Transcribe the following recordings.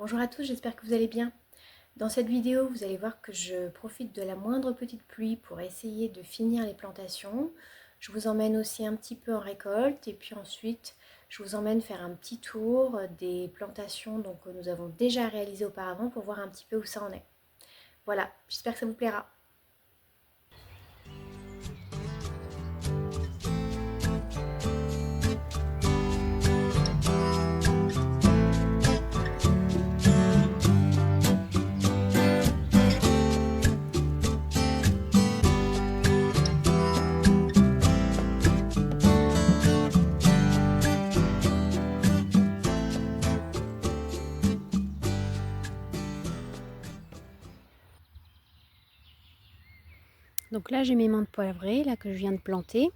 Bonjour à tous, j'espère que vous allez bien. Dans cette vidéo, vous allez voir que je profite de la moindre petite pluie pour essayer de finir les plantations. Je vous emmène aussi un petit peu en récolte et puis ensuite, je vous emmène faire un petit tour des plantations que nous avons déjà réalisées auparavant pour voir un petit peu où ça en est. Voilà, j'espère que ça vous plaira. Donc là, j'ai mes menthes poivrées là, que je viens de planter.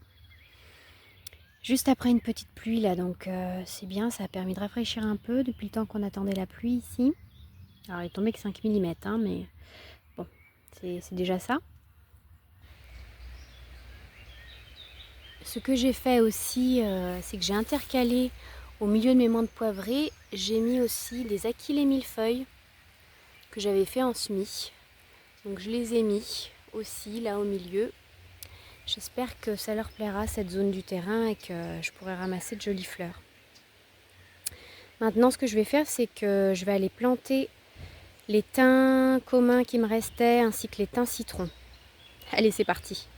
Juste après une petite pluie là, donc c'est bien, ça a permis de rafraîchir un peu depuis le temps qu'on attendait la pluie ici. Alors il est tombé que 5 mm, hein, mais bon, c'est déjà ça. Ce que j'ai fait aussi, c'est que j'ai intercalé au milieu de mes menthes poivrées, j'ai mis aussi des achillées millefeuilles que j'avais fait en semis. Donc je les ai mis aussi là au milieu. J'espère que ça leur plaira cette zone du terrain et que je pourrai ramasser de jolies fleurs. Maintenant ce que je vais faire, c'est que je vais aller planter les thym communs qui me restaient ainsi que les thym citron. Allez, c'est parti!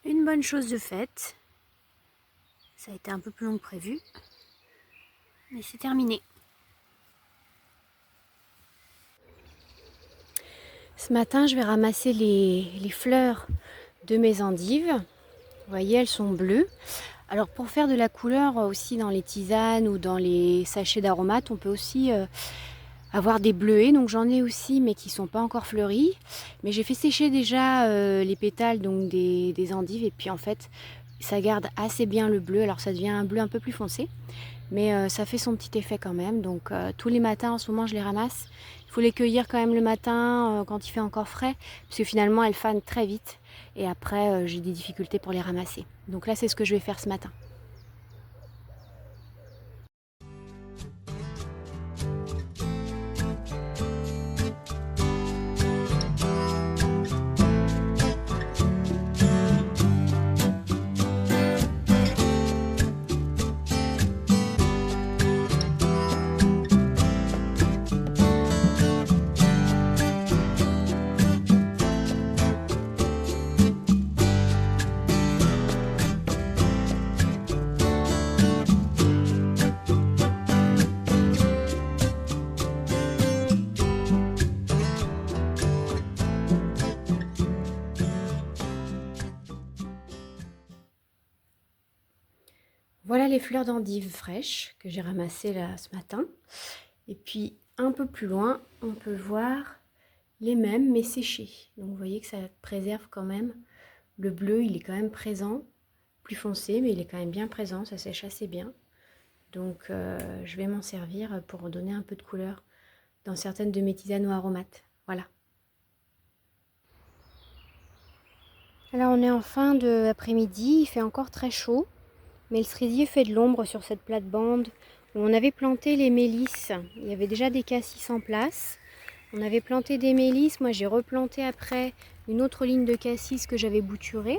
Une bonne chose de faite. Ça a été un peu plus long que prévu, mais c'est terminé. Ce matin, je vais ramasser les fleurs de mes endives. Vous voyez, elles sont bleues. Alors pour faire de la couleur aussi dans les tisanes ou dans les sachets d'aromates, on peut aussi avoir des bleuets. Donc j'en ai aussi, mais qui ne sont pas encore fleuris. Mais j'ai fait sécher déjà les pétales donc des endives. Et puis en fait, ça garde assez bien le bleu. Alors ça devient un bleu un peu plus foncé. Mais ça fait son petit effet quand même. Donc tous les matins en ce moment je les ramasse. Il faut les cueillir quand même le matin quand il fait encore frais. Parce que finalement elles fanent très vite. Et après j'ai des difficultés pour les ramasser. Donc là c'est ce que je vais faire ce matin. Voilà les fleurs d'endive fraîches que j'ai ramassées là ce matin. Et puis un peu plus loin, on peut voir les mêmes mais séchées. Donc vous voyez que ça préserve quand même. Le bleu, il est quand même présent, plus foncé, mais il est quand même bien présent, ça sèche assez bien. Donc je vais m'en servir pour donner un peu de couleur dans certaines de mes tisanes ou aromates. Voilà. Alors on est en fin d'après-midi, il fait encore très chaud. Mais le cerisier fait de l'ombre sur cette plate-bande On avait planté les mélisses. Il y avait déjà des cassis en place. On avait planté des mélisses. Moi, j'ai replanté après une autre ligne de cassis que j'avais bouturée.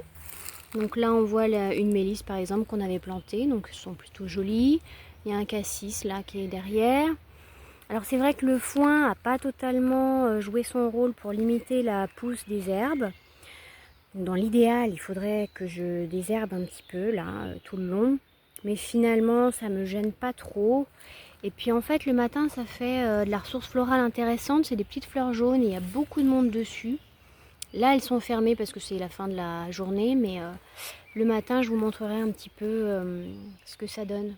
Donc là, on voit une mélisse, par exemple, qu'on avait plantée. Donc, elles sont plutôt jolies. Il y a un cassis là qui est derrière. Alors, c'est vrai que le foin n'a pas totalement joué son rôle pour limiter la pousse des herbes. Donc, dans l'idéal, il faudrait que je désherbe un petit peu là, tout le long. Mais finalement, ça me gêne pas trop. Et puis en fait, le matin, ça fait de la ressource florale intéressante. C'est des petites fleurs jaunes et il y a beaucoup de monde dessus. Là, elles sont fermées parce que c'est la fin de la journée. Mais le matin, je vous montrerai un petit peu ce que ça donne.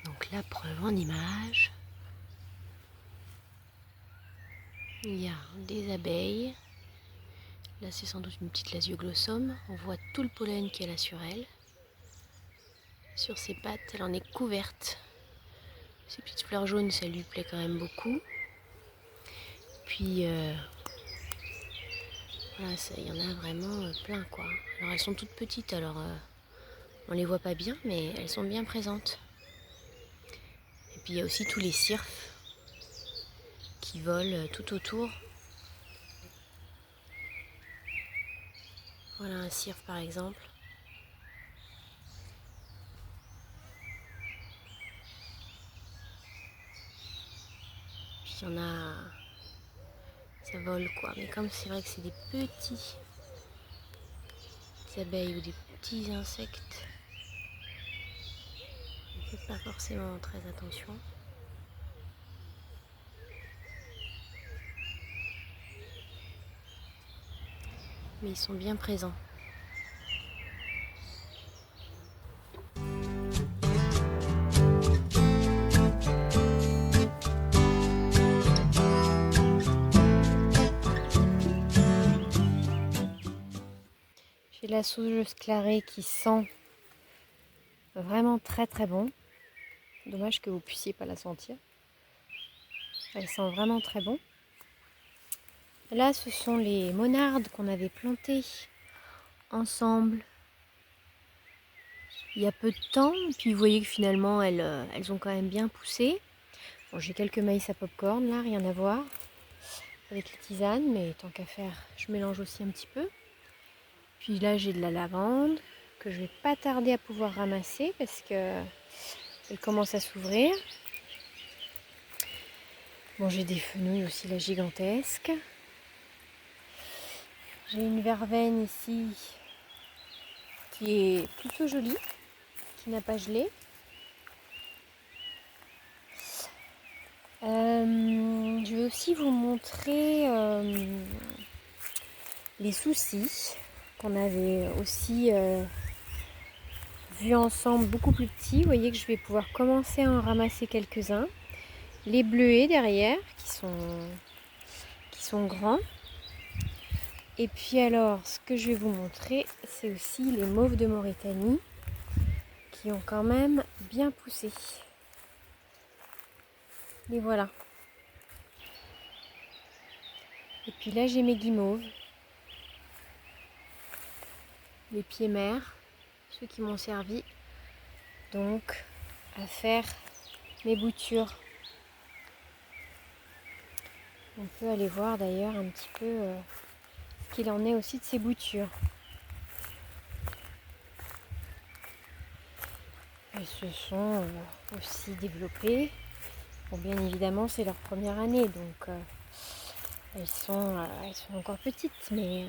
Donc la preuve en image. Il y a des abeilles. Là, c'est sans doute une petite lasioglossum. On voit tout le pollen qu'elle a sur elle. Sur ses pattes, elle en est couverte. Ces petites fleurs jaunes, ça lui plaît quand même beaucoup. Puis, voilà, il y en a vraiment plein, quoi. Alors, elles sont toutes petites, alors on les voit pas bien, mais elles sont bien présentes. Et puis, il y a aussi tous les cirfes qui volent tout autour. Voilà un cirfe, par exemple. Puis, il y en a... Ça vole, quoi. Mais comme c'est vrai que c'est des petites abeilles ou des petits insectes, on ne fait pas forcément très attention. Mais ils sont bien présents. J'ai la saugeuse clarée qui sent vraiment très très bon. Dommage que vous puissiez pas la sentir. Elle sent vraiment très bon. Là, ce sont les monardes qu'on avait plantées ensemble il y a peu de temps. Puis vous voyez que finalement, elles ont quand même bien poussé. Bon, j'ai quelques maïs à popcorn là, rien à voir avec les tisanes, mais tant qu'à faire, je mélange aussi un petit peu. Puis là, j'ai de la lavande que je vais pas tarder à pouvoir ramasser parce que elle commence à s'ouvrir. Bon, j'ai des fenouils aussi, la gigantesque. J'ai une verveine ici qui est plutôt jolie, qui n'a pas gelé. Je vais aussi vous montrer les soucis qu'on avait aussi vus ensemble beaucoup plus petits. Vous voyez que je vais pouvoir commencer à en ramasser quelques-uns. Les bleuets derrière qui sont grands. Et puis alors, ce que je vais vous montrer, c'est aussi les mauves de Mauritanie qui ont quand même bien poussé. Les voilà. Et puis là, j'ai mes guimauves. Les pieds mères, ceux qui m'ont servi donc à faire mes boutures. On peut aller voir d'ailleurs un petit peu ce qu'il en est aussi de ces boutures. Elles se sont aussi développées. Bon, bien évidemment, c'est leur première année, donc elles sont encore petites, mais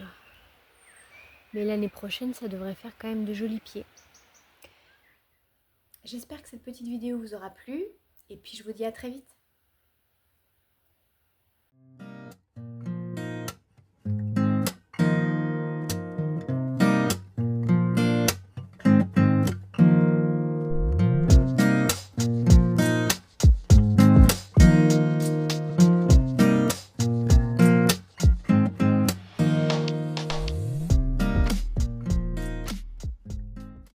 l'année prochaine, ça devrait faire quand même de jolis pieds. J'espère que cette petite vidéo vous aura plu, et puis je vous dis à très vite.